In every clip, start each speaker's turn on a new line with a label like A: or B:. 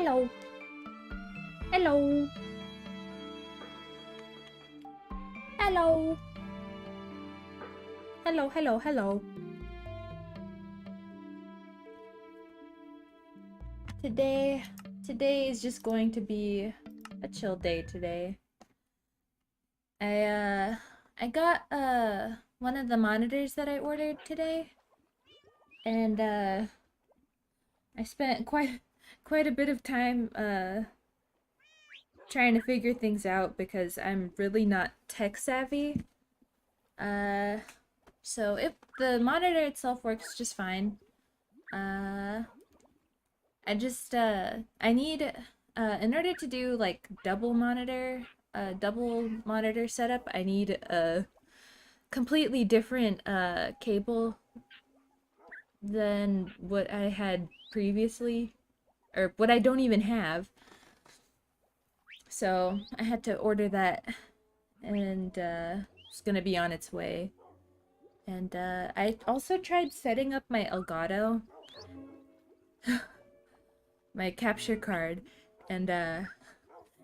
A: Hello. Hello. Hello. Hello, hello, hello. Today is just going to be a chill day today. I got one of the monitors that I ordered today, and I spent quite a bit of time trying to figure things out because I'm really not tech savvy. So if the monitor itself works just fine. I need in order to do like double monitor setup, I need a completely different cable than what I had previously, or what I don't even have. So I had to order that, and it's gonna be on its way. And I also tried setting up my Elgato, my capture card, and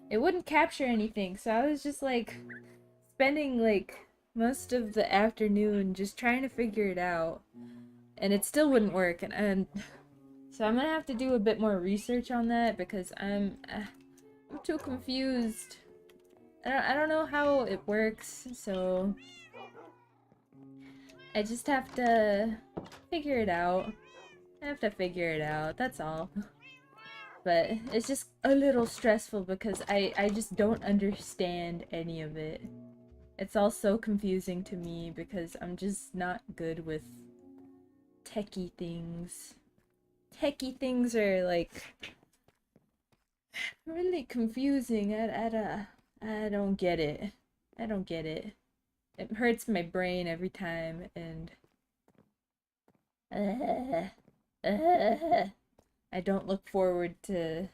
A: it wouldn't capture anything. So I was just like spending like most of the afternoon just trying to figure it out, and it still wouldn't work. And so I'm gonna have to do a bit more research on that because I'm too confused. I don't know how it works, so I just have to figure it out. I have to figure it out, that's all. But it's just a little stressful because I just don't understand any of it. It's all so confusing to me because I'm just not good with techie things. Techie things are like really confusing. I don't get it. I don't get it. It hurts my brain every time, and I don't look forward to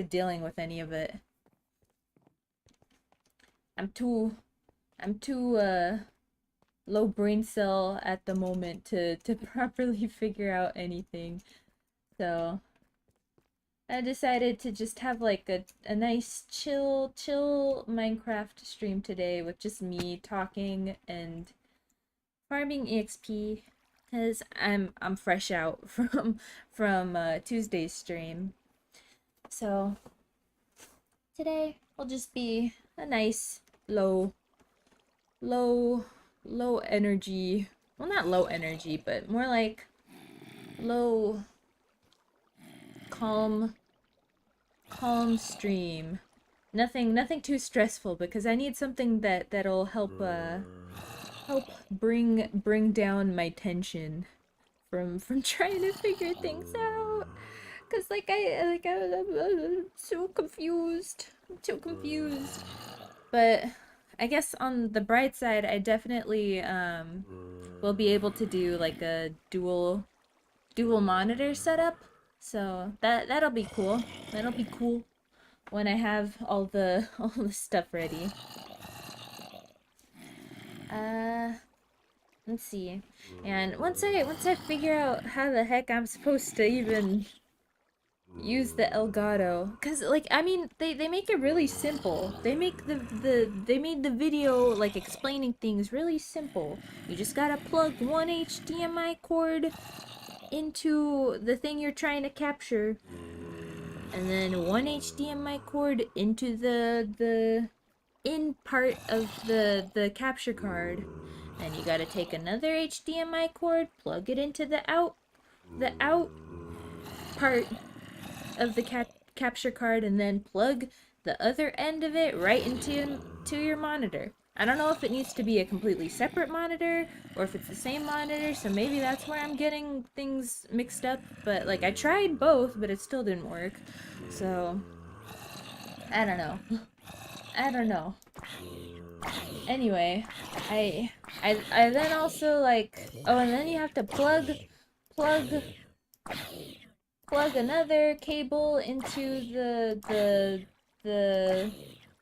A: dealing with any of it. I'm too low brain cell at the moment to properly figure out anything. So I decided to just have like a nice chill Minecraft stream today with just me talking and farming EXP because I'm fresh out from Tuesday's stream. So today will just be a nice low energy, well, not low energy, but more like low calm stream. Nothing too stressful because I need something that'll help bring down my tension from trying to figure things out. Cause I'm so confused. I'm so confused. But I guess on the bright side, I definitely will be able to do like a dual monitor setup. So that'll be cool. That'll be cool when I have all the all the stuff ready. Uh let's see. And once I figure out how the heck I'm supposed to even use the Elgato, because like I mean they make it really simple. They make they made the video like explaining things really simple. You just gotta plug one HDMI cord into the thing you're trying to capture, and then one HDMI cord into the in part of the capture card. Then you gotta take another HDMI cord, plug it into the out part of the capture card, and then plug the other end of it right into your monitor. I don't know if it needs to be a completely separate monitor or if it's the same monitor, so maybe that's where I'm getting things mixed up, but like I tried both, but it still didn't work. So I don't know. I don't know. Anyway, I then also like, oh, and then you have to plug another cable into the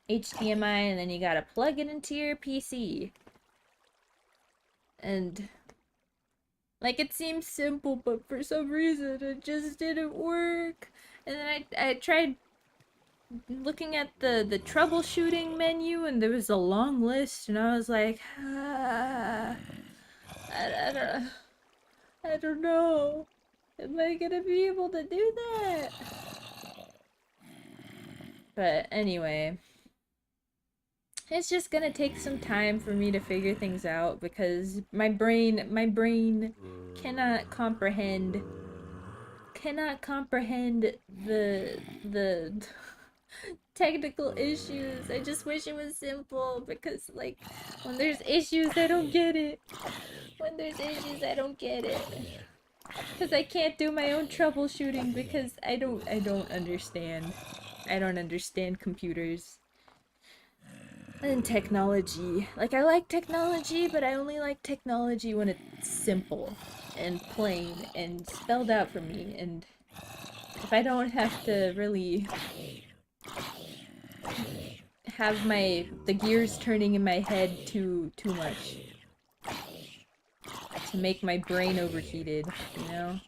A: HDMI, and then you gotta plug it into your PC. And Like it seems simple, but for some reason it just didn't work. And then I tried looking at the troubleshooting menu, and there was a long list, and I was like, I don't I don't know. Am I gonna be able to do that? But anyway, it's just gonna take some time for me to figure things out because my brain cannot comprehend the technical issues. I just wish it was simple because like when there's issues I don't get it. When there's issues I don't get it. Cuz I can't do my own troubleshooting because I don't understand. I don't understand computers and technology. Like I like technology, but I only like technology when it's simple and plain and spelled out for me, and if I don't have to really have the gears turning in my head too much to make my brain overheated, you know?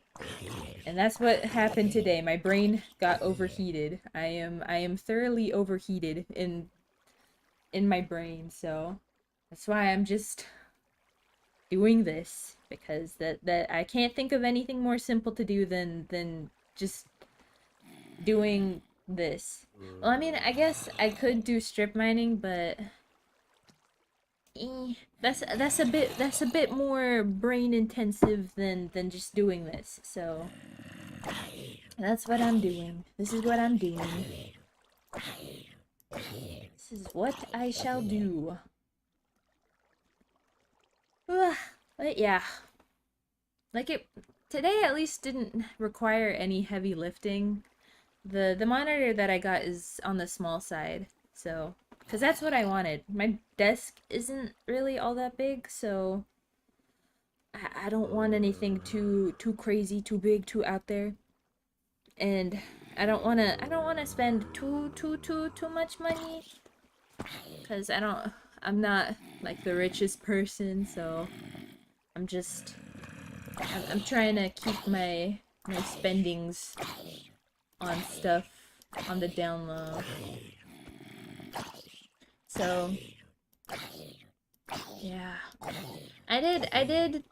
A: And that's what happened today. My brain got overheated. I am thoroughly overheated in my brain, so that's why I'm just doing this because that I can't think of anything more simple to do than just doing this. Well, I mean, I guess I could do strip mining, but that's a bit more brain intensive than just doing this. So that's what I'm doing. This is what I'm doing. This is what I shall do. But yeah, like it today at least didn't require any heavy lifting. The monitor that I got is on the small side, so because that's what I wanted. My desk isn't really all that big, so I don't want anything too crazy, too big, too out there, and I don't wanna spend too much money, because I'm not like the richest person, so I'm just I'm trying to keep my spendings on stuff on the down low. So yeah, I did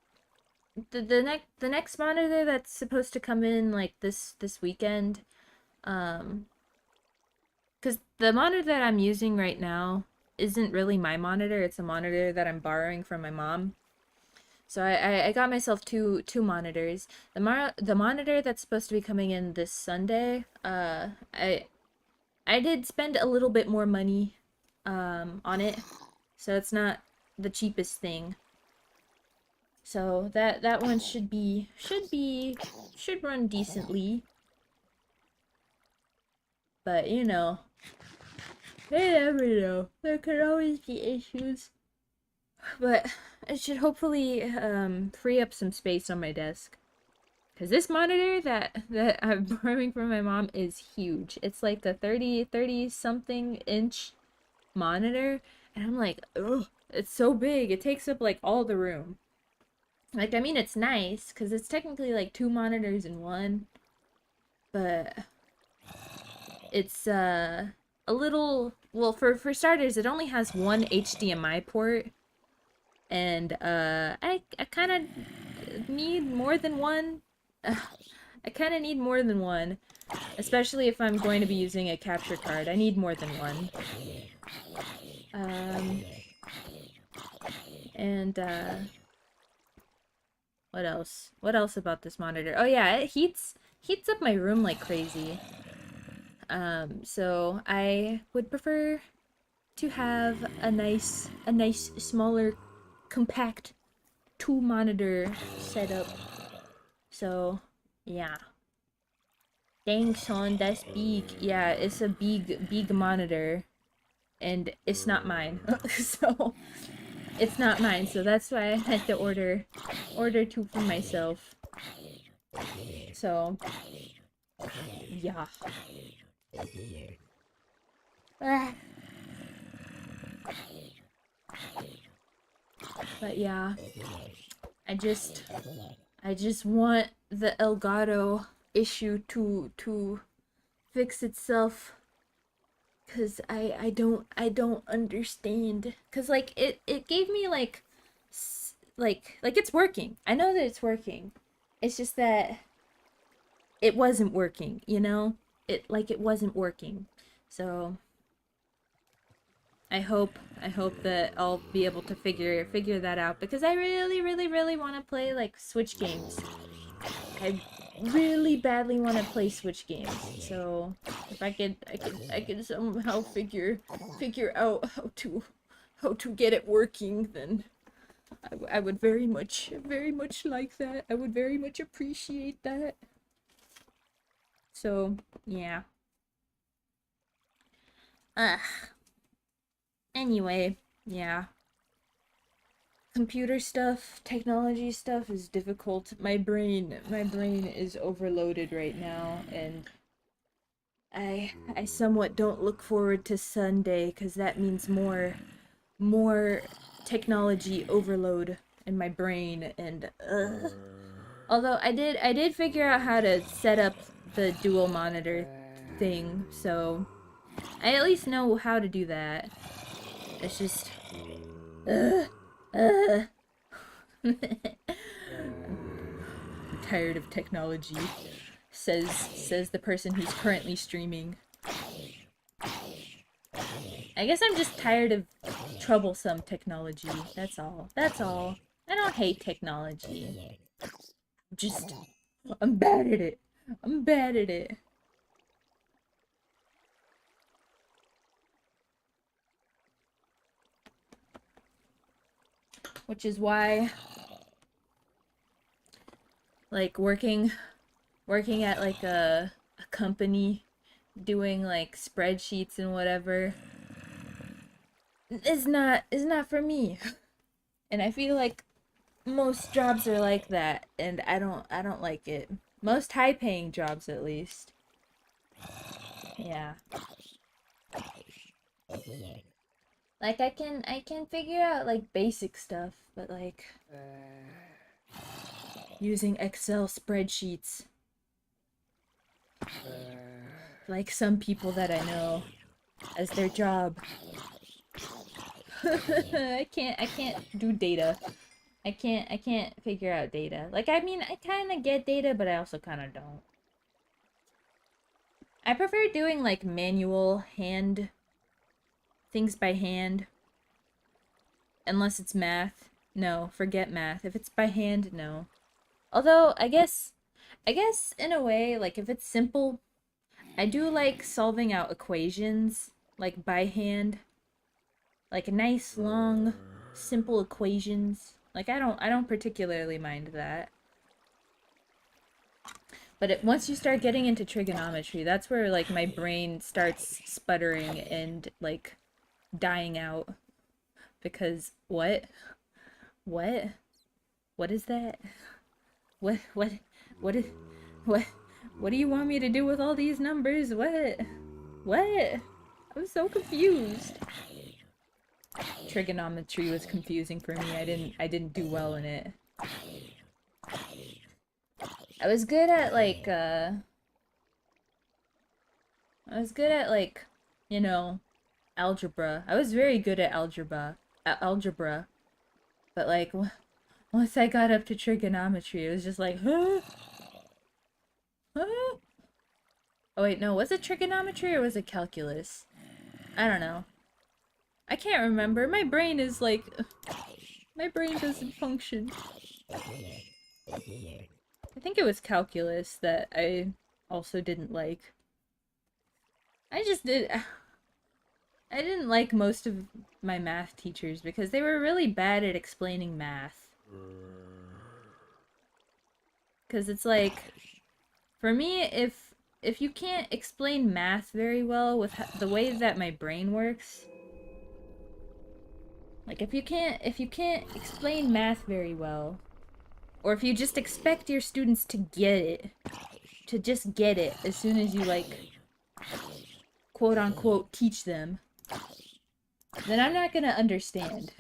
A: the next monitor that's supposed to come in like this weekend. Um, because the monitor that I'm using right now isn't really my monitor. It's a monitor that I'm borrowing from my mom. So I got myself two monitors. The monitor that's supposed to be coming in this Sunday. I did spend a little bit more money on it, so it's not the cheapest thing. So that one should run decently, but you know, you never know. There could always be issues. But it should hopefully free up some space on my desk. Cause this monitor that I'm borrowing from my mom is huge. It's like a 30 something inch monitor, and I'm like, ugh, it's so big. It takes up like all the room. Like, I mean, it's nice because it's technically like two monitors in one, but it's a little, well, for starters, it only has one HDMI port, and I kind of need more than one. I kind of need more than one, especially if I'm going to be using a capture card. I need more than one. Um, and what else? What else about this monitor? Oh yeah, it heats up my room like crazy. So I would prefer to have a nice smaller compact two monitor setup. So yeah. Dang son, that's big. Yeah, it's a big monitor, and it's not mine. So it's not mine, so that's why I had to order two for myself. So yeah. Ah, but yeah, I just I just want the Elgato issue to fix itself, cuz I don't understand, cuz like it gave me like like it's working. I know that it's working. It's just that it wasn't working, you know? It wasn't working. So I hope that I'll be able to figure that out, because I really want to play like Switch games. I really badly want to play Switch games. So if I could somehow figure out how to get it working, then I would very much like that. I would very much appreciate that. So yeah. Ugh. Anyway, yeah. Computer stuff, technology stuff is difficult. My brain is overloaded right now, and I somewhat don't look forward to Sunday, cuz that means more technology overload in my brain. And although I did figure out how to set up the dual monitor thing, so I at least know how to do that. It's just uh, uh. I'm tired of technology, says the person who's currently streaming. I guess I'm just tired of troublesome technology. That's all. That's all. I don't hate technology. Just I'm bad at it. I'm bad at it. Which is why like working at like a company doing like spreadsheets and whatever is not for me. And I feel like most jobs are like that, and I don't like it. Most high paying jobs, at least. Yeah. Like I can figure out like basic stuff, but like using Excel spreadsheets, like some people that I know, as their job. I can't do data. I can't figure out data. Like, I mean, I kind of get data, but I also kind of don't. I prefer doing like manual hand things by hand, unless it's math. No, forget math. If it's by hand, no. Although I guess in a way, like if it's simple, I do like solving out equations like by hand, like nice long simple equations. Like I don't particularly mind that. But once you start getting into trigonometry, that's where like my brain starts sputtering and like dying out, because what what is that? What is what what do you want me to do with all these numbers? What? I'm so confused. Trigonometry was confusing for me. I didn't do well in it. I was good at like I was good at like, you know, algebra. I was very good at algebra, but like once I got up to trigonometry, it was just like, huh? Huh? Oh wait, no, was it trigonometry or was it calculus? I don't know. I can't remember. My brain is like, my brain doesn't function. I think it was calculus that I also didn't like. I just did. I didn't like most of my math teachers because they were really bad at explaining math. Because it's like, for me, if you can't explain math very well with the way that my brain works, like if you can't explain math very well, or if you just expect your students to get it, to just get it as soon as you like quote unquote teach them, then I'm not gonna understand.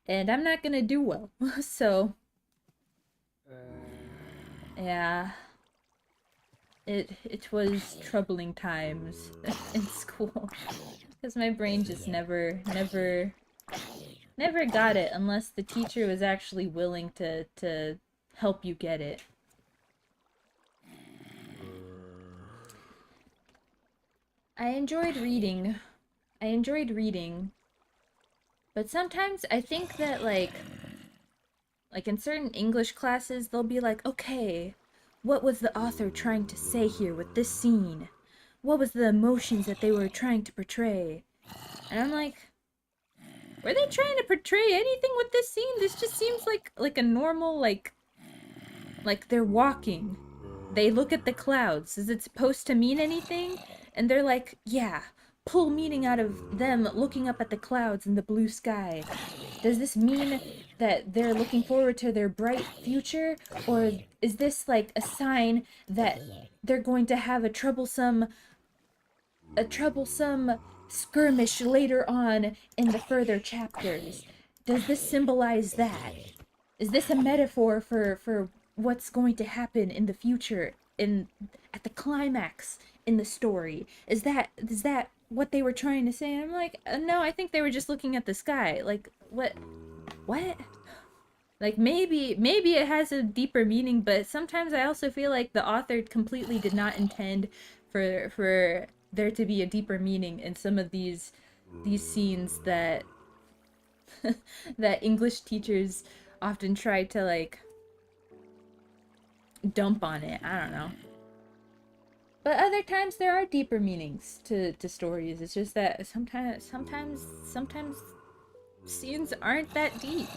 A: And I'm not gonna do well. So Yeah, it was troubling times in school because my brain just never got it unless the teacher was actually willing to help you get it. I enjoyed reading. I enjoyed reading, but sometimes I think that like in certain English classes they'll be like, "Okay, what was the author trying to say here with this scene? What was the emotions that they were trying to portray?" And I'm like, were they trying to portray anything with this scene? This just seems like a normal like they're walking. They look at the clouds. Is it supposed to mean anything? And they're like, yeah, pull meaning out of them looking up at the clouds in the blue sky. Does this mean that they're looking forward to their bright future? Or is this like a sign that they're going to have a troublesome skirmish later on in the further chapters? Does this symbolize that? Is this a metaphor for what's going to happen in the future in at the climax in the story? Is that what they were trying to say? And I'm like, no, I think they were just looking at the sky. Like, what? Like maybe it has a deeper meaning, but sometimes I also feel like the author completely did not intend for there to be a deeper meaning in some of these scenes that English teachers often try to like dump on it. I don't know. But other times there are deeper meanings to stories. It's just that sometimes scenes aren't that deep.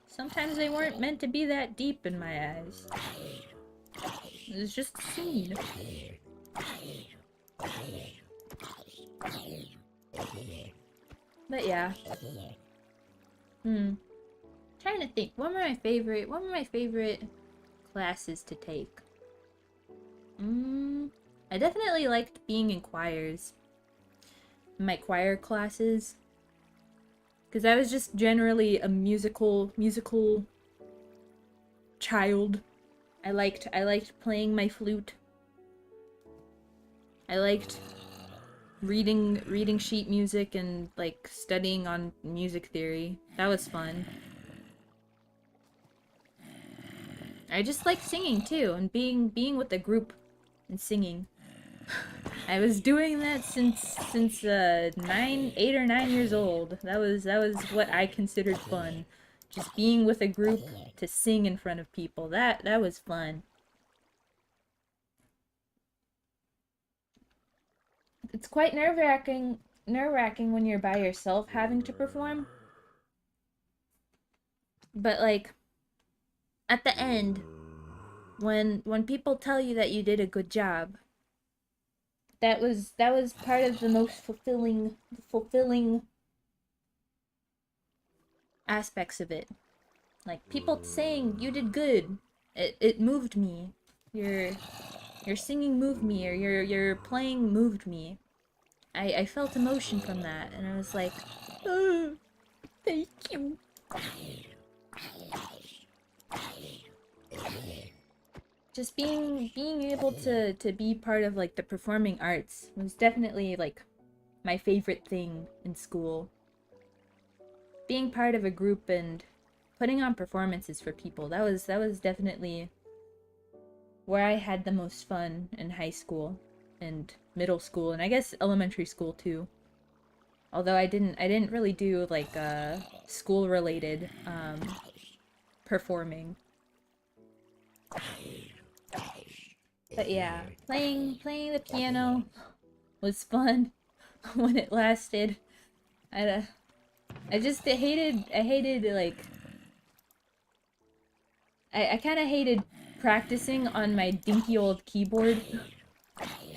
A: Sometimes they weren't meant to be that deep in my eyes. It's just a scene. But yeah. Trying to think. What were my favorite classes to take? I definitely liked being in choirs. My choir classes. Because I was just generally a musical child. I liked playing my flute. I liked reading sheet music and like studying on music theory. That was fun. I just like singing too, and being with a group and singing. I was doing that since 8 or 9 years old. That was what I considered fun. Just being with a group to sing in front of people. That was fun. It's quite nerve-wracking when you're by yourself having to perform. But like at the end, when people tell you that you did a good job, that was part of the most fulfilling aspects of it. Like people saying you did good. It moved me. Your your singing moved me, or your playing moved me. I felt emotion from that, and I was like, oh, thank you. Just being able to be part of like the performing arts was definitely like my favorite thing in school. Being part of a group and putting on performances for people, that was definitely where I had the most fun in high school and middle school, and I guess elementary school too. Although I didn't really do like school related performing. But yeah, playing the piano was fun when it lasted. I I hated like I kind of hated practicing on my dinky old keyboard.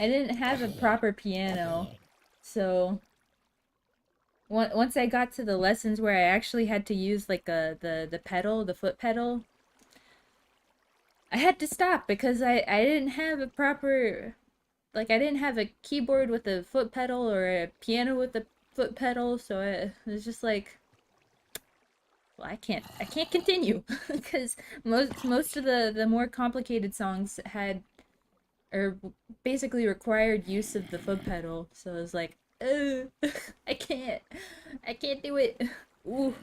A: I didn't have a proper piano, so once I got to the lessons where I actually had to use like the pedal, the foot pedal, I had to stop because I didn't have a proper, like I didn't have a keyboard with a foot pedal or a piano with a foot pedal, so it was just like, well, I can't continue because most of the more complicated songs had or basically required use of the foot pedal. So I was like, I can't, I can't do it. Ooh.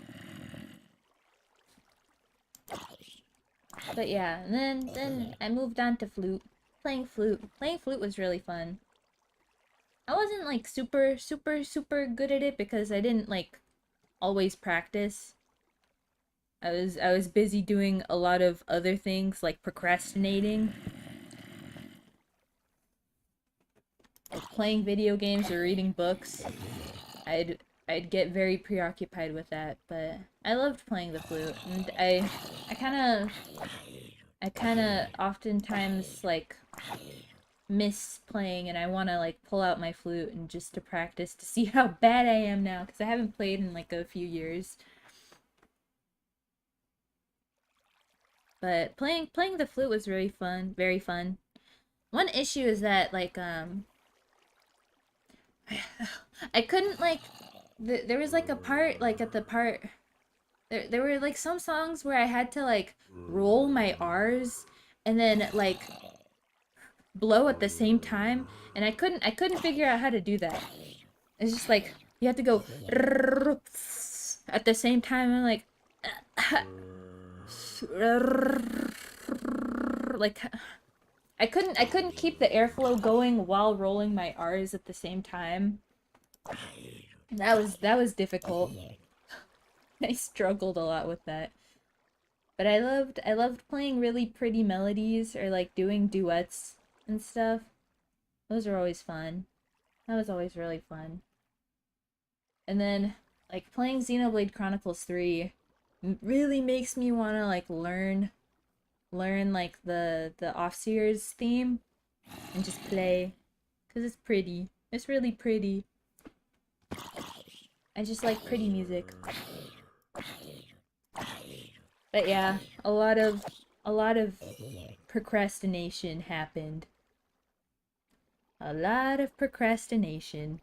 A: But yeah, and then I moved on to flute. Playing flute. Playing flute was really fun. I wasn't like super good at it because I didn't like always practice. I was busy doing a lot of other things like procrastinating, like playing video games or reading books. I'd get very preoccupied with that, but I loved playing the flute, and I kind of I kind of oftentimes like miss playing, and I want to like pull out my flute and just to practice to see how bad I am now because I haven't played in like a few years. But playing the flute was really fun, very fun. One issue is that like I couldn't like there was like a part like at the part there were like some songs where I had to like roll my R's and then like blow at the same time, and I couldn't figure out how to do that. It's just like you have to go at the same time and like I couldn't keep the airflow going while rolling my R's at the same time. That was difficult. I struggled a lot with that. But I loved playing really pretty melodies or like doing duets and stuff. Those are always fun. That was always really fun. And then like playing Xenoblade Chronicles 3 really makes me want to like learn like the Offseers theme and just play cuz it's pretty. It's really pretty. I just like pretty music. But yeah, a lot of procrastination happened. A lot of procrastination.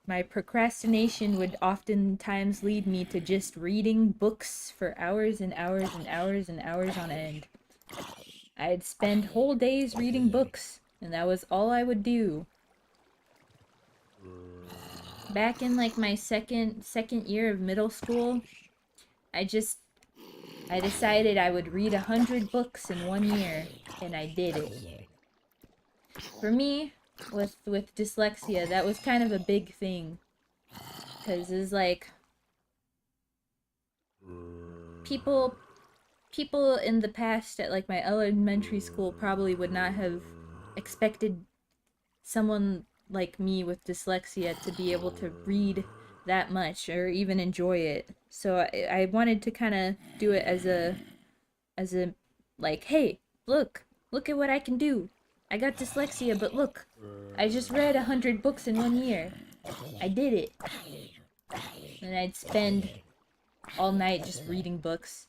A: My procrastination would oftentimes lead me to just reading books for hours and hours and hours and hours on end. I'd spend whole days reading books, and that was all I would do. Back in like my second year of middle school, I just I decided I would read 100 books in 1 year, and I did it. For me, with dyslexia, that was kind of a big thing, because it's like people people in the past at like my elementary school probably would not have expected someone like me with dyslexia to be able to read that much or even enjoy it. So I wanted to kind of do it as a like, hey, look at what I can do. I got dyslexia, but look, I just read 100 books in 1 year. I did it. And I'd spend all night just reading books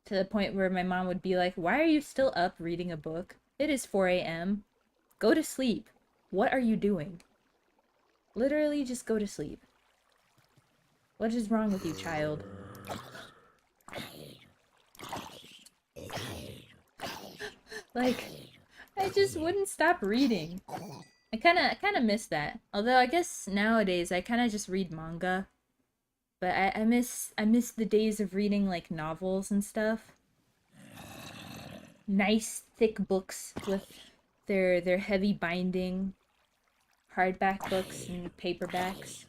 A: to the point where my mom would be like, "Why are you still up reading a book? It is 4 a.m. Go to sleep. What are you doing? Literally just go to sleep. What is wrong with you, child?" Like, I just wouldn't stop reading. I kind of miss that. Although I guess nowadays I kind of just read manga. But I miss the days of reading like novels and stuff. Nice thick books with their heavy binding, hardback books and paperbacks.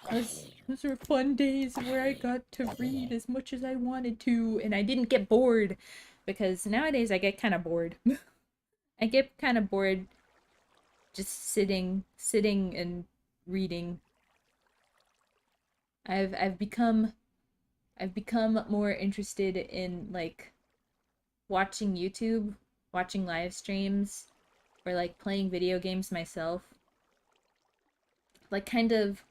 A: Those were fun days where I got to read as much as I wanted to, and I didn't get bored. Because nowadays I get kind of bored. I get kind of bored just sitting and reading. I've become more interested in like watching YouTube, watching live streams, or like playing video games myself. Like kind of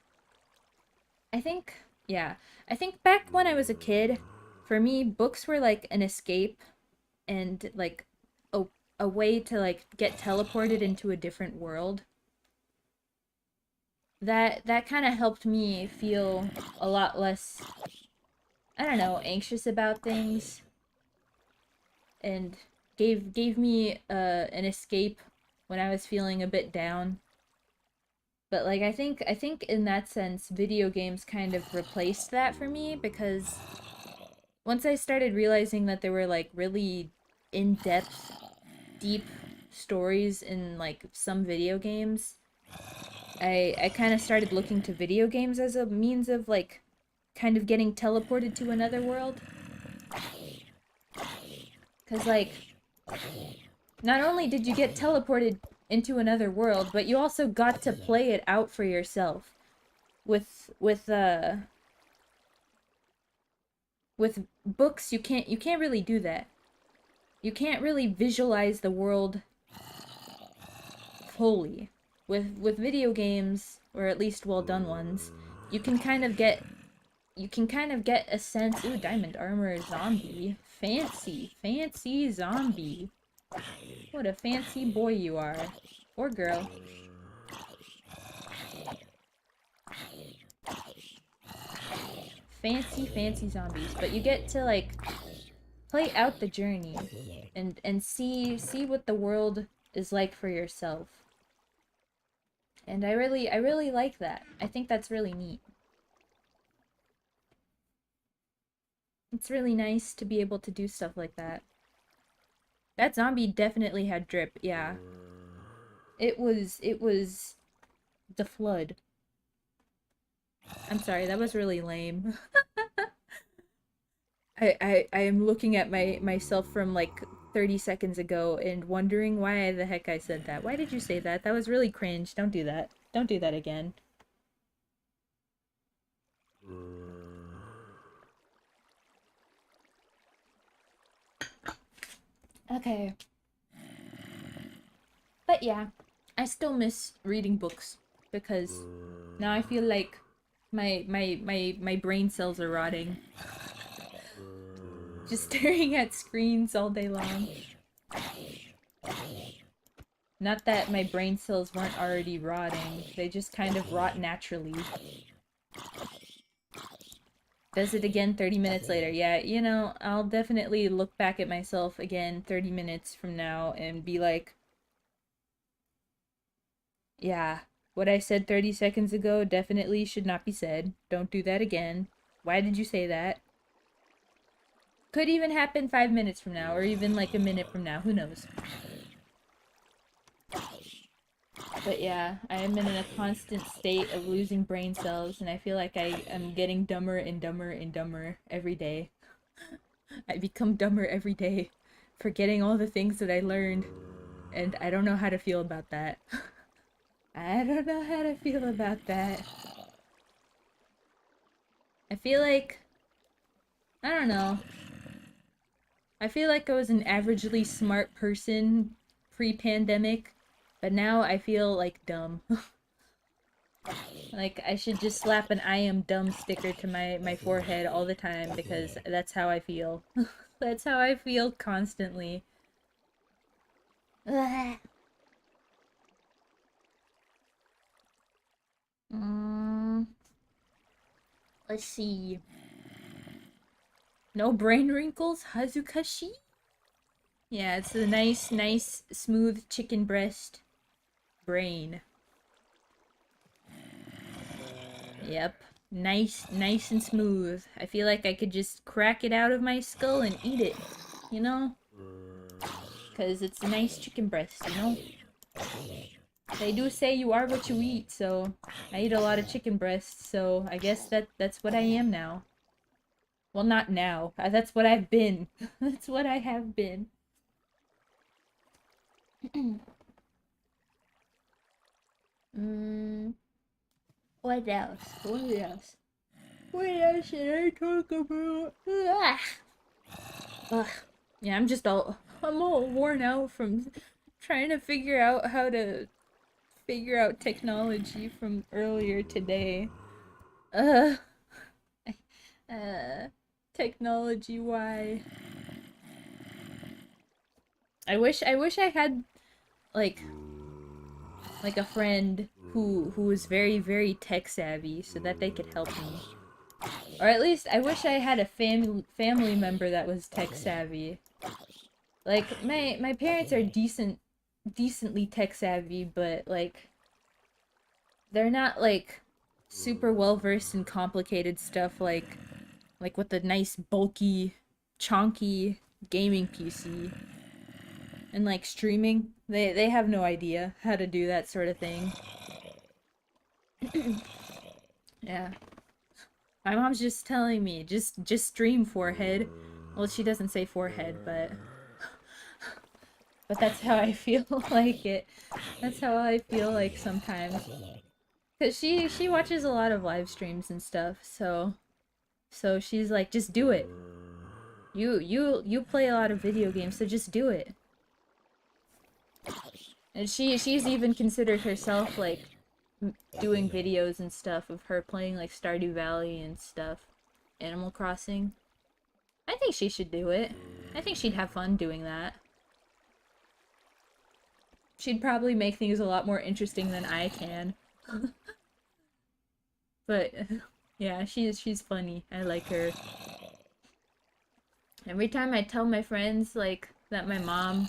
A: I think yeah, I think back when I was a kid, for me books were like an escape and like a a way to like get teleported into a different world. that kind of helped me feel a lot less, I don't know, anxious about things, and gave me an escape when I was feeling a bit down. But like I think in that sense video games kind of replaced that for me, because once I started realizing that there were like really in-depth, deep stories in like some video games, I kind of started looking to video games as a means of like kind of getting teleported to another world. Cause like not only did you get teleported into another world, but you also got to play it out for yourself. With books you can't really do that. You can't really visualize the world fully. With video games, or at least well done ones, you can kind of get a sense. Ooh, diamond armor zombie. Fancy, fancy zombie. What a fancy boy you are. Or girl. Fancy, fancy zombies. But you get to like play out the journey and see what the world is like for yourself. And I really like that. I think that's really neat. It's really nice to be able to do stuff like that. That zombie definitely had drip, yeah. It was the flood. I'm sorry, that was really lame. I am looking at myself from like 30 seconds ago and wondering why the heck I said that. Why did you say that? That was really cringe. Don't do that. Don't do that again. Okay. But yeah, I still miss reading books because now I feel like my brain cells are rotting. Just staring at screens all day long. Not that my brain cells weren't already rotting, they just kind of rot naturally. Does it again 30 minutes later. Yeah, you know, I'll definitely look back at myself again 30 minutes from now and be like, yeah, what I said 30 seconds ago definitely should not be said. Don't do that again. Why did you say that? Could even happen 5 minutes from now, or even like a minute from now. Who knows? But yeah, I am in a constant state of losing brain cells, and I feel like I am getting dumber and dumber and dumber every day. I become dumber every day, forgetting all the things that I learned, and I don't know how to feel about that. I don't know how to feel about that. I feel like, I don't know. I feel like I was an averagely smart person pre-pandemic, but now I feel like dumb. Like I should just slap an I am dumb sticker to my forehead all the time because that's how I feel. That's how I feel constantly. Mm, let's see. No brain wrinkles, Hazukashi? Yeah, it's a nice, smooth chicken breast brain. Yep. Nice and smooth. I feel like I could just crack it out of my skull and eat it. You know? Because it's a nice chicken breast, you know? They do say you are what you eat, so I eat a lot of chicken breasts, so I guess that's what I am now. Well, not now. That's what I've been. That's what I have been. mm, what else? What else? What else should I talk about? Ugh. Yeah, I'm all worn out from trying to figure out how to figure out technology from earlier today. Uh, uh, technology, why? I wish I had like a friend who was very, very tech savvy so that they could help me. Or at least I wish I had a family member that was tech savvy. Like my parents are decently tech savvy, but like they're not like super well versed in complicated stuff like with a nice bulky chonky gaming PC and like streaming. They have no idea how to do that sort of thing. Yeah. My mom's just telling me, just stream forehead. Well, she doesn't say forehead, but that's how I feel like it. That's how I feel like sometimes. Cause she watches a lot of live streams and stuff, so she's like, just do it. You play a lot of video games, so just do it. And she's even considered herself like doing videos and stuff of her playing like Stardew Valley and stuff, Animal Crossing. I think she should do it. I think she'd have fun doing that. She'd probably make things a lot more interesting than I can. But yeah, she's funny. I like her. Every time I tell my friends like that my mom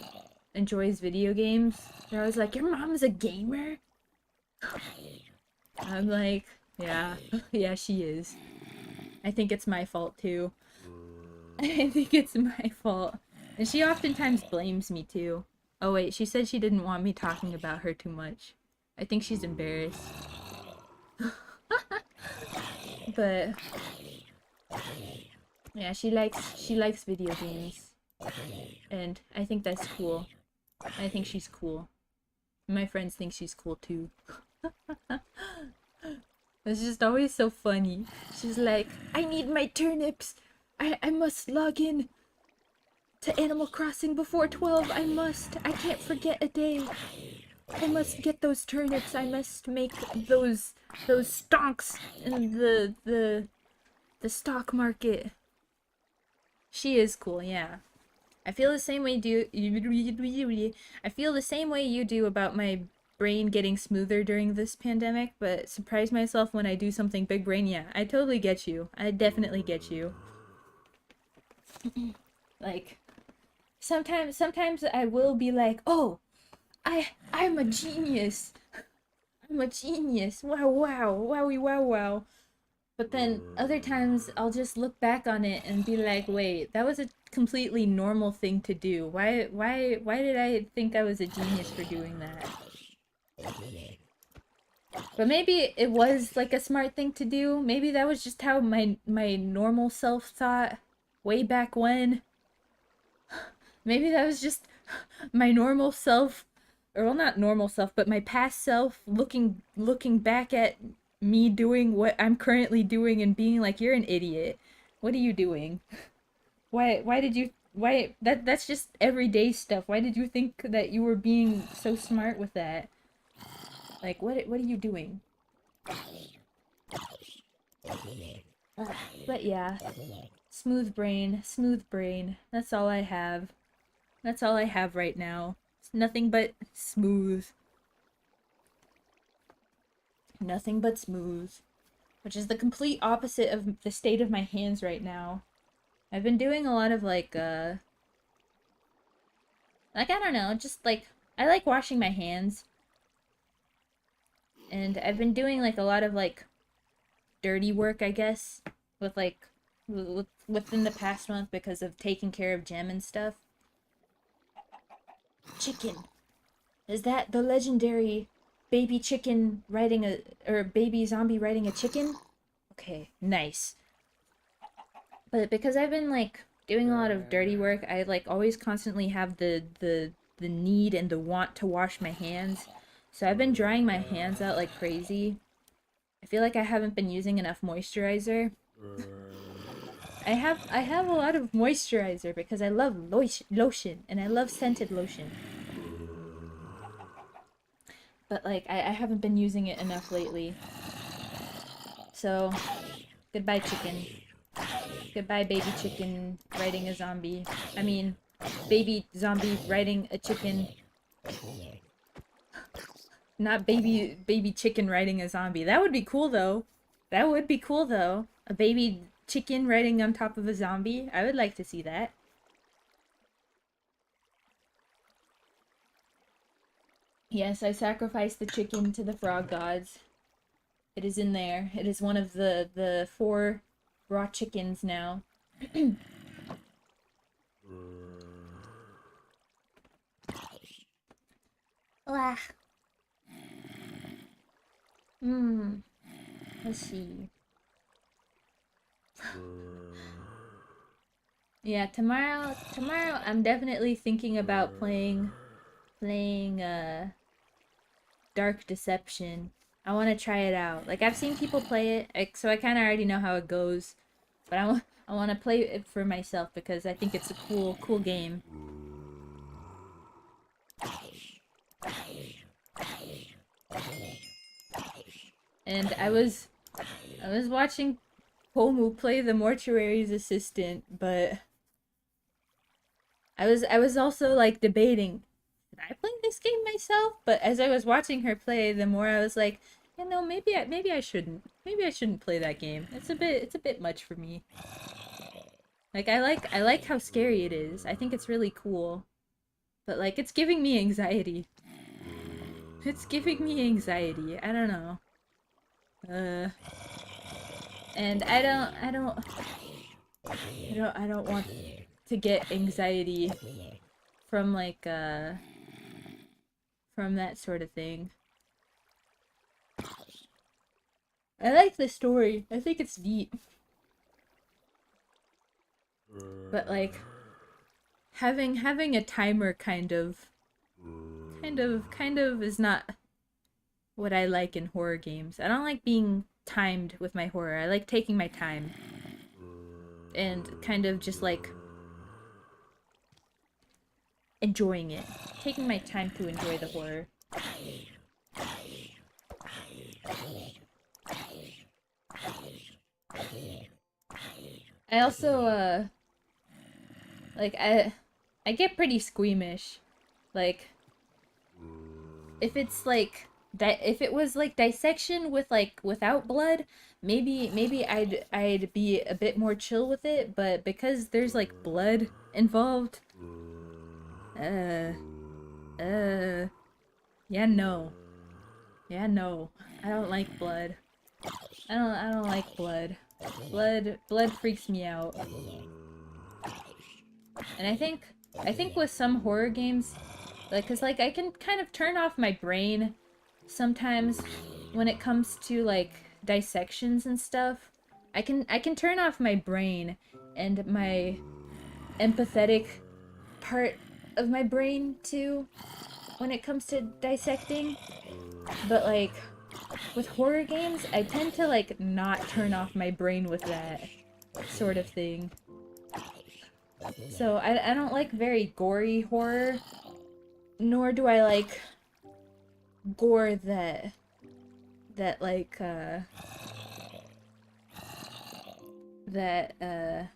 A: enjoys video games, they're always like, "Your mom's a gamer?" I'm like, yeah, yeah, she is. I think it's my fault too. I think it's my fault. And she oftentimes blames me too. Oh wait, she said she didn't want me talking about her too much. I think she's embarrassed. But yeah, she likes video games. And I think that's cool. I think she's cool. My friends think she's cool too. It's just always so funny. She's like, I need my turnips. I must log in to Animal Crossing before 12. I must. I can't forget a day. I must get those turnips. I must make those stonks in the stock market. She is cool, yeah. I feel the same way I feel the same way you do about my brain getting smoother during this pandemic, but surprise myself when I do something big brain. Yeah, I totally get you. I definitely get you. Like sometimes I will be like, "Oh, I'm a genius. I'm a genius. Wow, wow. Wowie wow wow." But then other times I'll just look back on it and be like, "Wait, that was a completely normal thing to do. Why did I think I was a genius for doing that?" But maybe it was like a smart thing to do. Maybe that was just how my normal self thought way back when. Maybe that was just my normal self, or well, not normal self, but my past self looking back at me doing what I'm currently doing and being like, "You're an idiot. What are you doing? Why did you that's just everyday stuff. Why did you think that you were being so smart with that? Like what are you doing?" But yeah, smooth brain. That's all I have. That's all I have right now. It's nothing but smooth. Nothing but smooth. Which is the complete opposite of the state of my hands right now. I've been doing a lot of I don't know, just like I like washing my hands. And I've been doing like a lot of like dirty work, I guess, with like within the past month because of taking care of Gem and stuff. Chicken. Is that the legendary baby chicken riding a or baby zombie riding a chicken? Okay, nice. But because I've been like doing a lot of dirty work, I like always constantly have the need and the want to wash my hands. So I've been drying my hands out like crazy. I feel like I haven't been using enough moisturizer. I have a lot of moisturizer because I love lotion and I love scented lotion. But like I haven't been using it enough lately. So goodbye chicken. Goodbye baby chicken riding a zombie. I mean baby zombie riding a chicken. Not baby chicken riding a zombie. That would be cool though. That would be cool though. A baby chicken riding on top of a zombie. I would like to see that. Yes, I sacrificed the chicken to the frog gods. It is in there. It is one of the four raw chickens now. Ah. Hmm. Let's see. Yeah, tomorrow I'm definitely thinking about playing Dark Deception. I want to try it out. Like I've seen people play it, so I kind of already know how it goes. But I want to play it for myself because I think it's a cool game. And I was watching Pomu play the mortuary's assistant, but I was also like debating, should I play this game myself? But as I was watching her play, the more I was like, you know, maybe I shouldn't. Maybe I shouldn't play that game. It's a bit much for me. Like I like how scary it is. I think it's really cool. But like it's giving me anxiety. It's giving me anxiety. I don't know. Uh and I don't want to get anxiety from like from that sort of thing. I like the story. I think it's neat. But like having a timer kind of is not what I like in horror games. I don't like being timed with my horror. I like taking my time and kind of just like enjoying it. Taking my time to enjoy the horror. I also like I get pretty squeamish. Like if it's like if it was like dissection with like without blood, maybe I'd be a bit more chill with it, but because there's like blood involved, uh yeah, no. Yeah, no. I don't like blood. I don't like blood. Blood freaks me out. And I think with some horror games, like cuz like I can kind of turn off my brain sometimes when it comes to like dissections and stuff. I can turn off my brain and my empathetic part of my brain too when it comes to dissecting. But like with horror games, I tend to like not turn off my brain with that sort of thing. So I don't like very gory horror, nor do I like gore that like that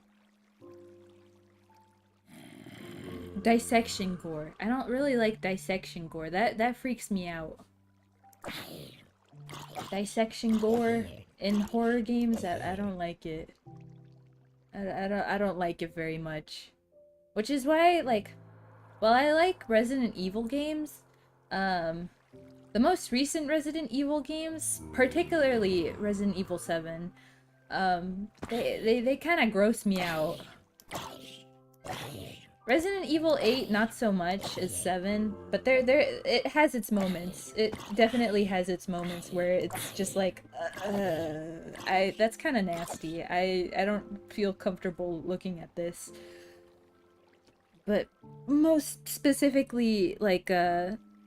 A: dissection gore. I don't really like dissection gore. That freaks me out. Dissection gore in horror games, I don't like it. I don't like it very much. Which is why like while I like Resident Evil games, um the most recent Resident Evil games, particularly Resident Evil 7, they kind of gross me out. Resident Evil 8 not so much as 7, but there it has its moments. It definitely has its moments where it's just like I that's kind of nasty. I don't feel comfortable looking at this. But most specifically like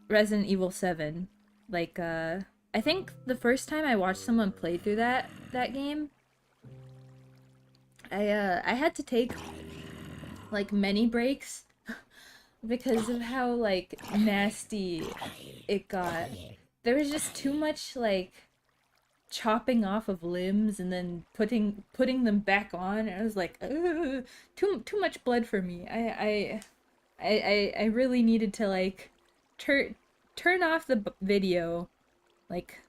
A: Resident Evil 7. Like I think the first time I watched someone play through that game, I had to take like many breaks because of how like nasty it got. There was just too much like chopping off of limbs and then putting them back on. And I was like, ugh, too much blood for me. I really needed to like turn turn off the video, like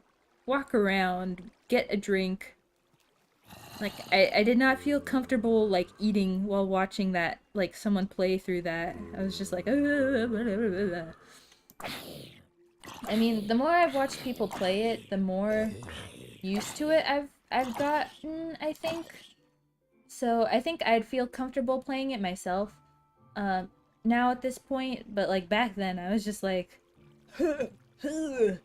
A: walk around, get a drink. Like I did not feel comfortable like eating while watching that, like someone play through that. I was just like I mean, the more I've watched people play it, the more used to it I've gotten, I think. So I think I'd feel comfortable playing it myself. Uh, now at this point, but like back then I was just like ugh.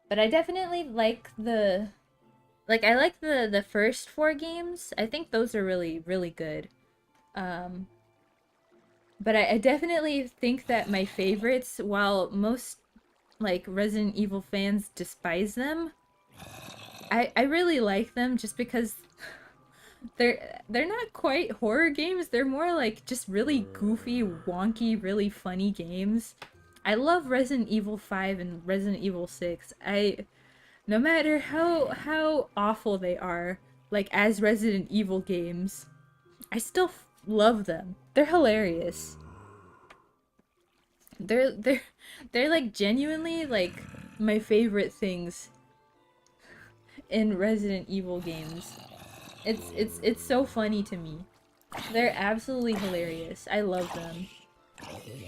A: But I definitely like I like the first four games. I think those are really really good. Um but I definitely think that my favorites, while most like Resident Evil fans despise them, I really like them just because they're not quite horror games. They're more like just really goofy, wonky, really funny games. I love Resident Evil 5 and Resident Evil 6. No matter how awful they are, like as Resident Evil games, I still love them. They're hilarious. They're they're like genuinely like my favorite things in Resident Evil games. It's so funny to me. They're absolutely hilarious. I love them.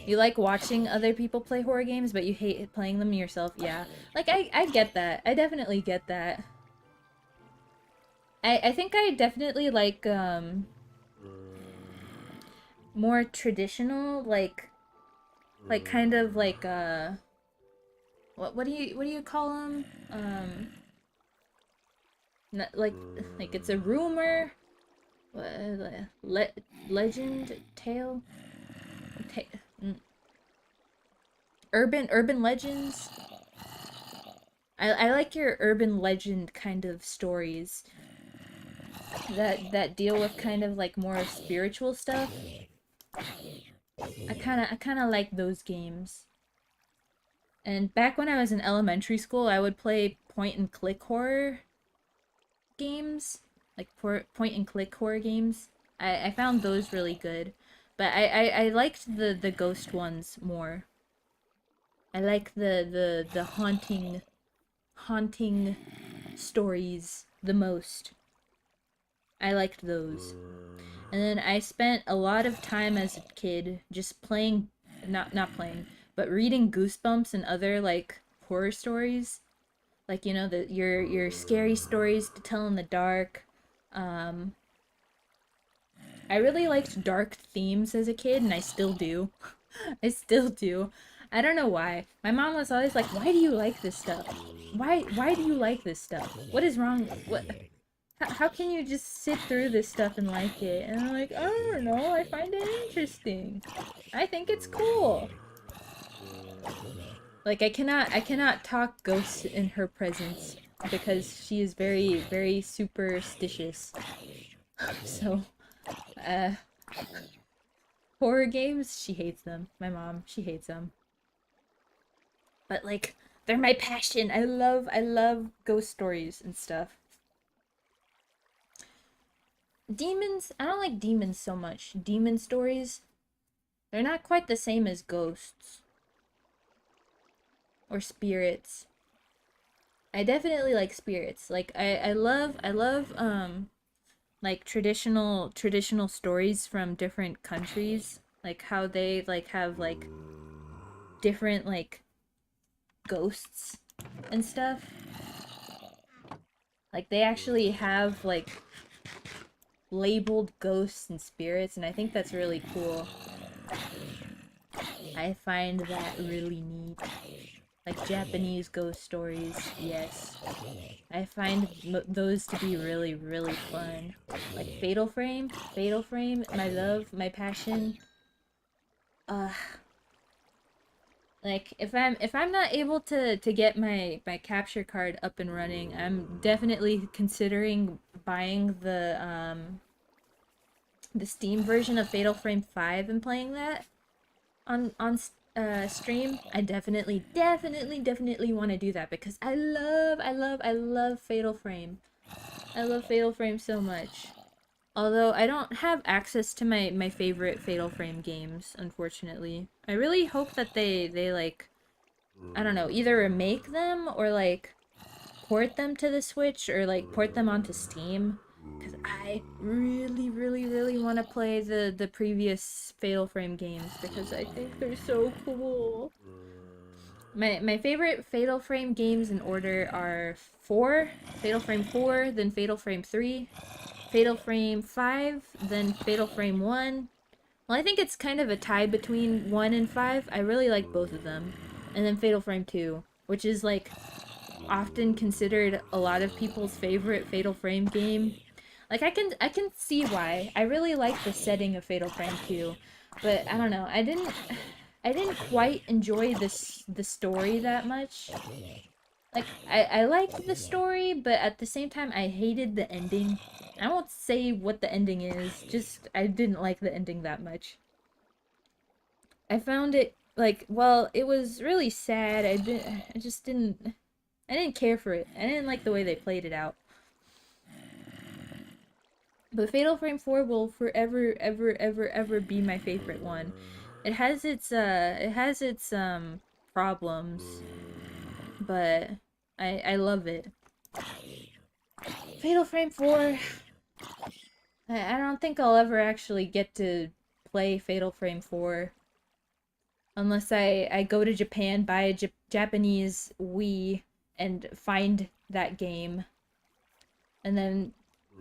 A: You like watching other people play horror games, but you hate playing them yourself. Yeah. Like I get that. I definitely get that. I think I definitely like more traditional, like kind of like what do you call them? Like it's a rumor, legend, tale, ta- urban legends. I like your urban legend kind of stories that deal with kind of like more spiritual stuff. I kind of like those games. And back when I was in elementary school, I would play point and click horror games, like point and click horror games. I found those really good, but I liked the ghost ones more. I like the haunting stories the most. I liked those. And then I spent a lot of time as a kid just playing, not playing, but reading Goosebumps and other like horror stories, like you know your scary stories to tell in the dark. Um, I really liked dark themes as a kid, and I still do. I still do. I don't know why. My mom was always like, "Why do you like this stuff? Why do you like this stuff? What is wrong? What? How can you just sit through this stuff and like it?" And I'm like, "I don't know. I find it interesting. I think it's cool." Like I cannot talk ghosts in her presence because she is very very superstitious. So, uh horror games, she hates them. My mom, she hates them. But like they're my passion. I love ghost stories and stuff. Demons, I don't like demons so much. Demon stories, they're not quite the same as ghosts or spirits. I definitely like spirits. Like I love like traditional stories from different countries, like how they like have like different like ghosts and stuff. Like they actually have like labeled ghosts and spirits, and I think that's really cool. I find that really neat. Like Japanese ghost stories, yes. I find those to be really, really fun. Like Fatal Frame, my love, my passion. Uh, like if I'm not able to get my capture card up and running, I'm definitely considering buying the Steam version of Fatal Frame 5 and playing that on stream. I definitely want to do that because I love Fatal Frame. I love Fatal Frame so much. Although I don't have access to my favorite Fatal Frame games, unfortunately. I really hope that they like, I don't know, either remake them or like port them to the Switch or like port them onto Steam. Because I really, really, really want to play the previous Fatal Frame games because I think they're so cool. My favorite Fatal Frame games in order are 4, Fatal Frame 4, then Fatal Frame 3, Fatal Frame 5, then Fatal Frame 1. Well, I think it's kind of a tie between 1 and 5. I really like both of them. And then Fatal Frame 2, which is like often considered a lot of people's favorite Fatal Frame game. Like I can see why. I really like the setting of Fatal Frame 2, but I don't know. I didn't quite enjoy the story that much. Like I liked the story, but at the same time I hated the ending. I won't say what the ending is, just I didn't like the ending that much. I found it like, well, it was really sad. I just didn't care for it. I didn't like the way they played it out. But Fatal Frame 4 will forever ever ever ever be my favorite one. It has its problems, but I love it. Fatal Frame 4, I don't think I'll ever actually get to play Fatal Frame 4 unless I go to Japan, buy a Japanese Wii, and find that game, and then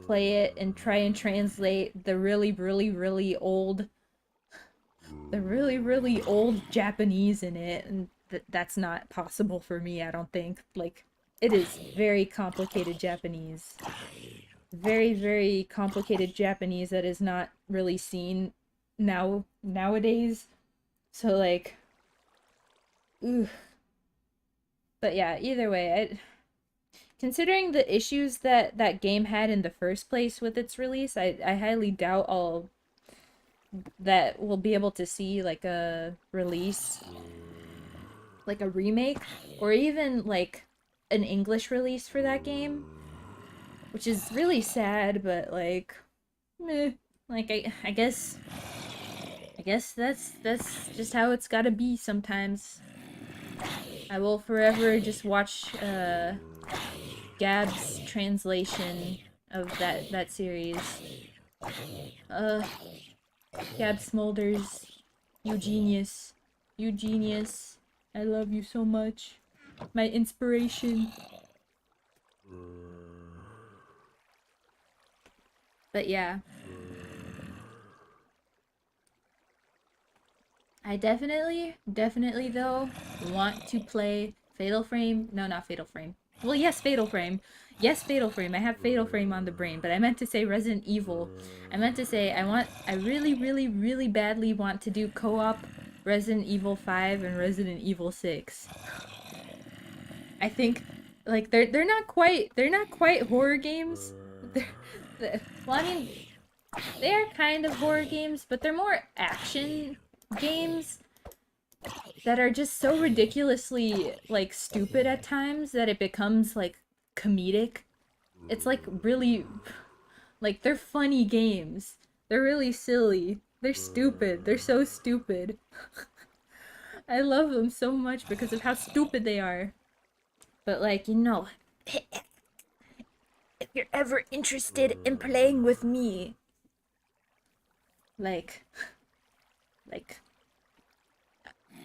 A: play it and try and translate the really really old Japanese in it, and that's not possible for me, I don't think. Like, it is very complicated Japanese. Very, very complicated Japanese that is not really seen nowadays. So like, ooh. But yeah, either way, considering the issues that that game had in the first place with its release, I highly doubt I'll that we'll be able to see like a release, like a remake, or even like an English release for that game, which is really sad, but like, meh. Like I guess that's just how it's gotta be sometimes. I will forever just watch Gab's translation of that series. Uh, Gab Smolders, you genius, you genius. I love you so much, my inspiration. But yeah, I definitely though want to play Fatal Frame. No, not Fatal Frame. Well, yes, Fatal Frame. Yes, Fatal Frame. I have Fatal Frame on the brain, but I meant to say Resident Evil. I meant to say I really, really, really badly want to do co-op Resident Evil 5 and Resident Evil 6. I think like they're not quite horror games. Well, I mean, they are kind of horror games, but they're more action games that are just so ridiculously like stupid at times that it becomes like comedic. It's like really, like, they're funny games. They're really silly. They're stupid. They're so stupid. I love them so much because of how stupid they are. But like, if you're ever interested in playing with me, like like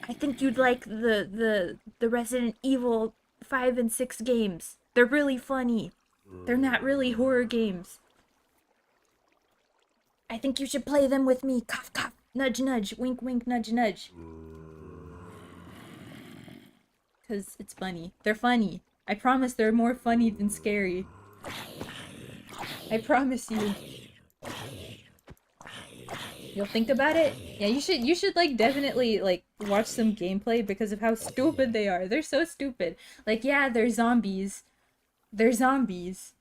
A: I think you'd like the Resident Evil 5 and 6 games. They're really funny. They're not really horror games. I think you should play them with me. Cough cough. Nudge nudge. Wink wink. Nudge nudge. Cause it's funny. They're funny. I promise they're more funny than scary. I promise you. You'll think about it? Yeah, you should like definitely like watch some gameplay because of how stupid they are. They're so stupid. Like, yeah, they're zombies. They're zombies.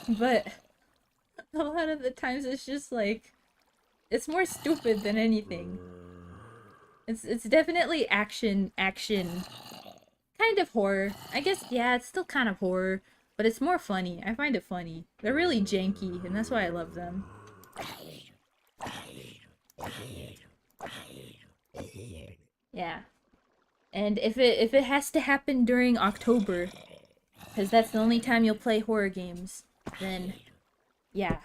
A: But a lot of the times it's just like it's more stupid than anything. It's definitely action kind of horror. I guess, yeah, it's still kind of horror, but it's more funny. I find it funny. They're really janky, and that's why I love them. Yeah. And if it has to happen during October, because that's the only time you'll play horror games, then yeah.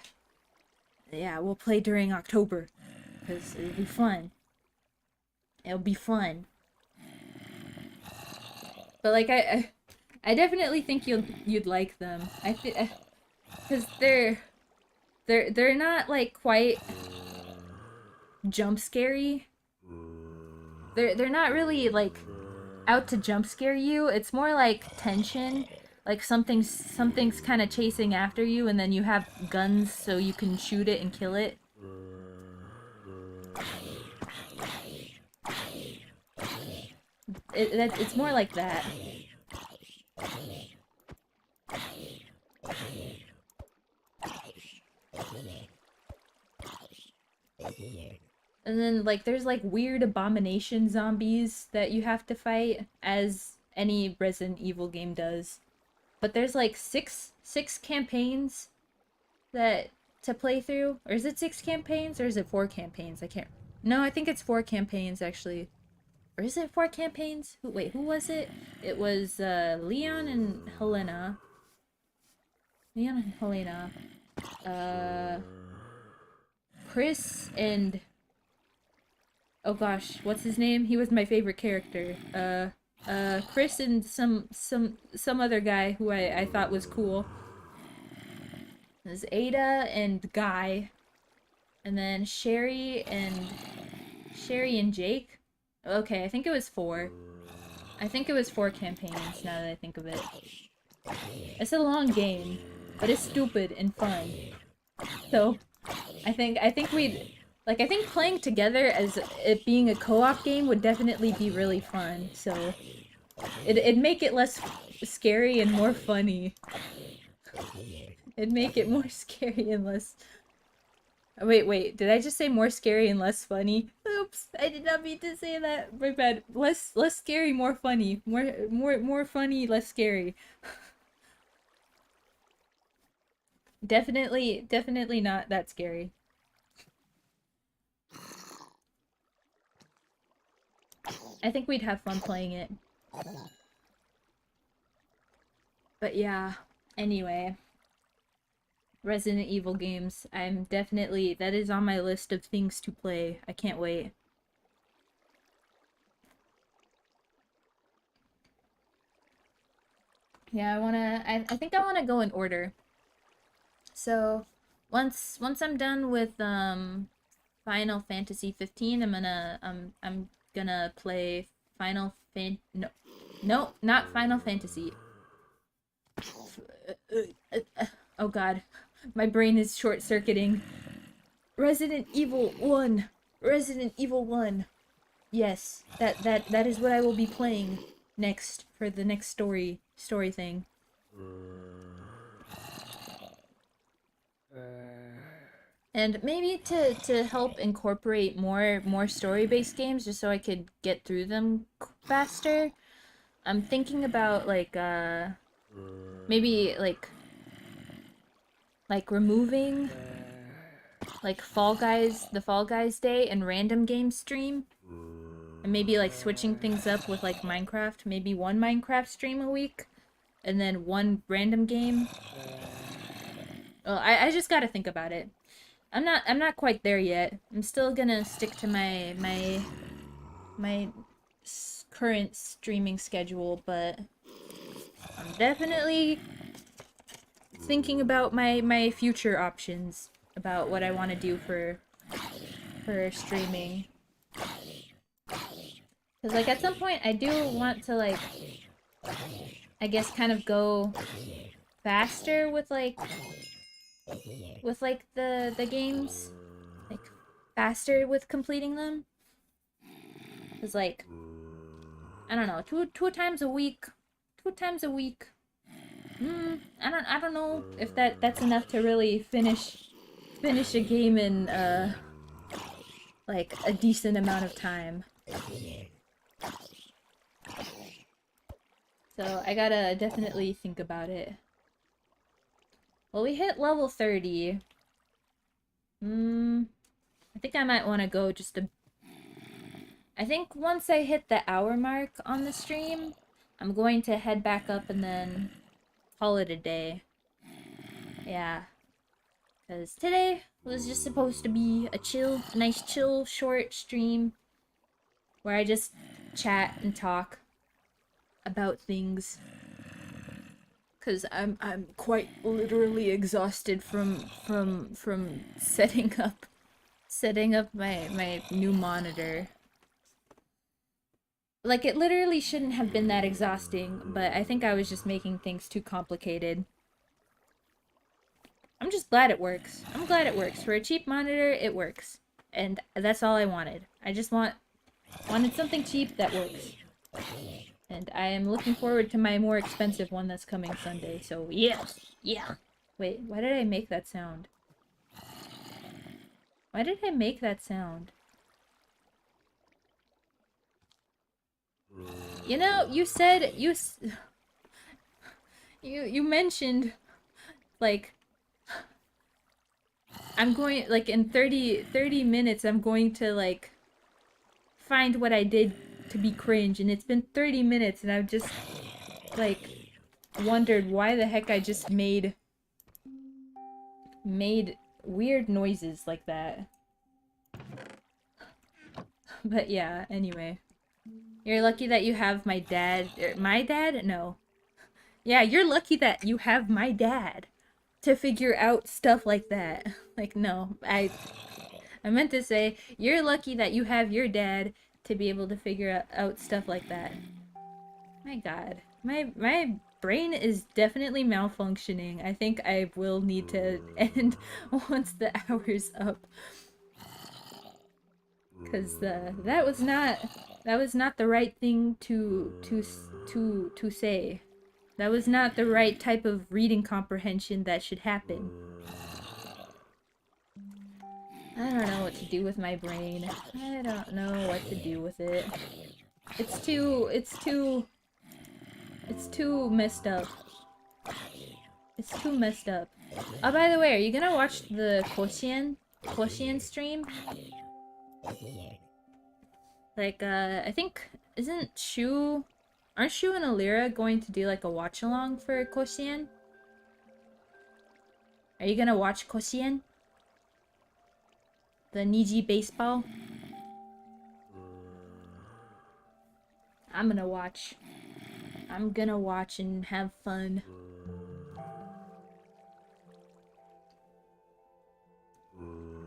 A: Yeah, we'll play during October. Because it'll be fun. It'll be fun. But like I definitely think you'd like them. I think because they're not like quite jump scary. They're not really like out to jump scare you. It's more like tension. Like something's kind of chasing after you, and then you have guns so you can shoot it and kill it. It's more like that. And then like there's like weird abomination zombies that you have to fight, as any Resident Evil game does. But there's like six campaigns that to play through. Or is it 6 campaigns or is it 4 campaigns? I can't. No, I think it's 4 campaigns actually. Or is it 4 campaigns? Wait, who was it? It was Leon and Helena. Leon and Helena. Chris and oh gosh, what's his name? He was my favorite character. Chris and some other guy who I thought was cool. There's Ada and Guy, and then Sherry and Jake. Okay, I think it was 4. I think it was 4 campaigns. Now that I think of it, it's a long game, but it's stupid and fun. So, I think we'd like. I think playing together as it being a co-op game would definitely be really fun. So, it'd make it less scary and more funny. It'd make it more scary and less. Wait, did I just say more scary and less funny? Oops, I did not mean to say that. My bad. Less scary, more funny. More funny, less scary. Definitely not that scary. I think we'd have fun playing it. But yeah, anyway. Resident Evil games. That is on my list of things to play. I can't wait. Yeah, I think I wanna go in order. So once I'm done with Final Fantasy 15, I'm gonna play no, not Final Fantasy. Oh god. My brain is short-circuiting. Resident Evil 1. Resident Evil 1. Yes, that is what I will be playing next for the next story thing. And maybe to help incorporate more story-based games just so I could get through them faster. I'm thinking about like maybe like removing like the Fall Guys day and random game stream. And maybe like switching things up with like Minecraft, maybe one Minecraft stream a week and then one random game. Well, I just got to think about it. I'm not quite there yet. I'm still gonna stick to my current streaming schedule, but I'm definitely thinking about my future options about what I want to do for streaming. Cause like at some point I do want to like I guess kind of go faster with like the games, like faster with completing them. Cause like I don't know, two times a week. I don't know if that's enough to really finish a game in like a decent amount of time. So I gotta definitely think about it. Well, we hit level 30. I think I might want to go just a... I think once I hit the hour mark on the stream, I'm going to head back up and then call it a day. Yeah. Because today was just supposed to be a nice chill, short stream where I just chat and talk about things. Because I'm quite literally exhausted from setting up my new monitor. Like, it literally shouldn't have been that exhausting, but I think I was just making things too complicated. I'm just glad it works. I'm glad it works. For a cheap monitor, it works. And that's all I wanted. I just wanted something cheap that works. And I am looking forward to my more expensive one that's coming Sunday, so yeah! Yeah! Wait, why did I make that sound? Why did I make that sound? You know, you said, you mentioned, like, I'm going, like, in 30 minutes, I'm going to, like, find what I did to be cringe, and it's been 30 minutes, and I've just, like, wondered why the heck I just made weird noises like that. But yeah, anyway. You're lucky that you have my dad. My dad? No. Yeah, you're lucky that you have my dad to figure out stuff like that. Like, no. I meant to say, you're lucky that you have your dad to be able to figure out stuff like that. My god. My brain is definitely malfunctioning. I think I will need to end once the hour's up. Because that was not the right thing to say. That was not the right type of reading comprehension that should happen. I don't know what to do with my brain. I don't know what to do with it. It's too messed up. It's too messed up. Oh, by the way, are you gonna watch the Koshien stream? Like, I think, aren't Shu and Alira going to do, like, a watch-along for Koshien? Are you gonna watch Koshien? The Niji baseball? I'm gonna watch. I'm gonna watch and have fun.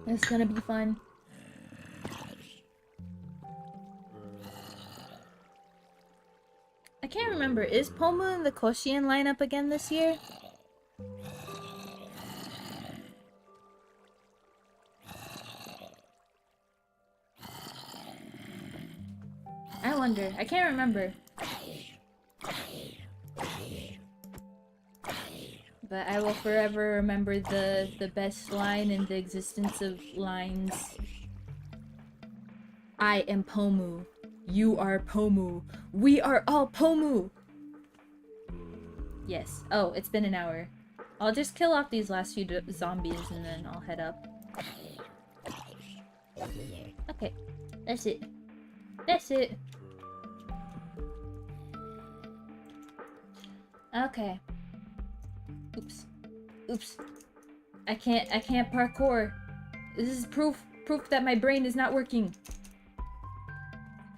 A: It's gonna be fun. I can't remember. Is Pomu in the Koshien lineup again this year? I wonder. I can't remember. But I will forever remember the best line in the existence of lines. I am Pomu. You are Pomu. We are all Pomu! Yes. Oh, it's been an hour. I'll just kill off these last few zombies and then I'll head up. Okay. That's it. That's it. Okay. Oops. Oops. I can't parkour. This is proof that my brain is not working.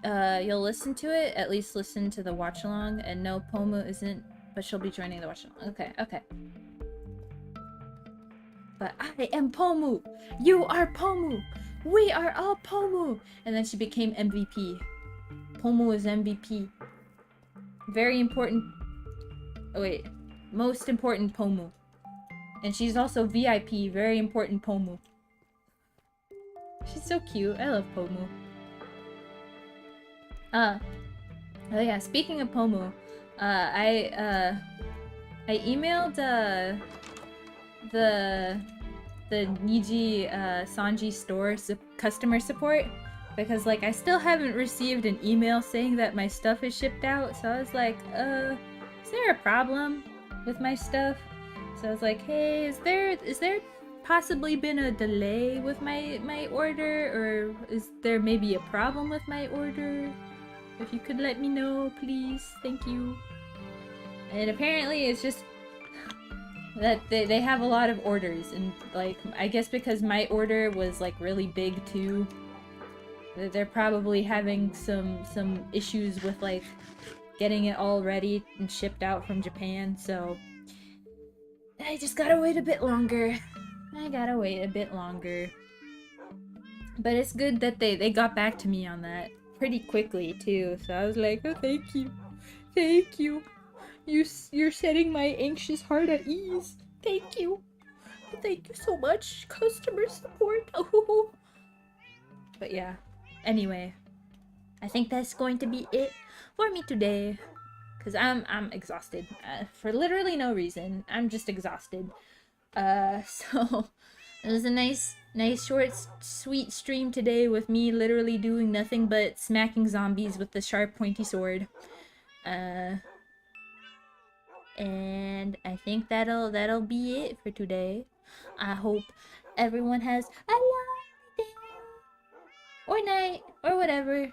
A: You'll listen to it? At least listen to the watch-along. And no, Pomu isn't, but she'll be joining the watch-along. Okay, okay. But I am Pomu! You are Pomu! We are all Pomu! And then she became MVP. Pomu is MVP. Very important... Oh wait. Most important Pomu. And she's also VIP. Very important Pomu. She's so cute. I love Pomu. Oh yeah, speaking of Pomu, I emailed, the Niji, Sanji store customer support, because, like, I still haven't received an email saying that my stuff is shipped out, so I was like, is there a problem with my stuff? So I was like, hey, is there possibly been a delay with my order, or is there maybe a problem with my order? If you could let me know, please. Thank you. And apparently it's just that they have a lot of orders, and like I guess because my order was like really big too, they're probably having some issues with like getting it all ready and shipped out from Japan, so I just gotta wait a bit longer. I gotta wait a bit longer. But it's good that they got back to me on that pretty quickly too. So I was like, oh, thank you, thank you. You're setting my anxious heart at ease. Thank you, thank you so much, customer support. Oh. But yeah. Anyway, I think that's going to be it for me today. Cause I'm exhausted for literally no reason. I'm just exhausted. So it was a nice short sweet stream today with me literally doing nothing but smacking zombies with the sharp pointy sword. And I think that'll be it for today. I hope everyone has a lovely day or night or whatever.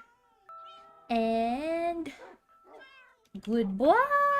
A: And goodbye.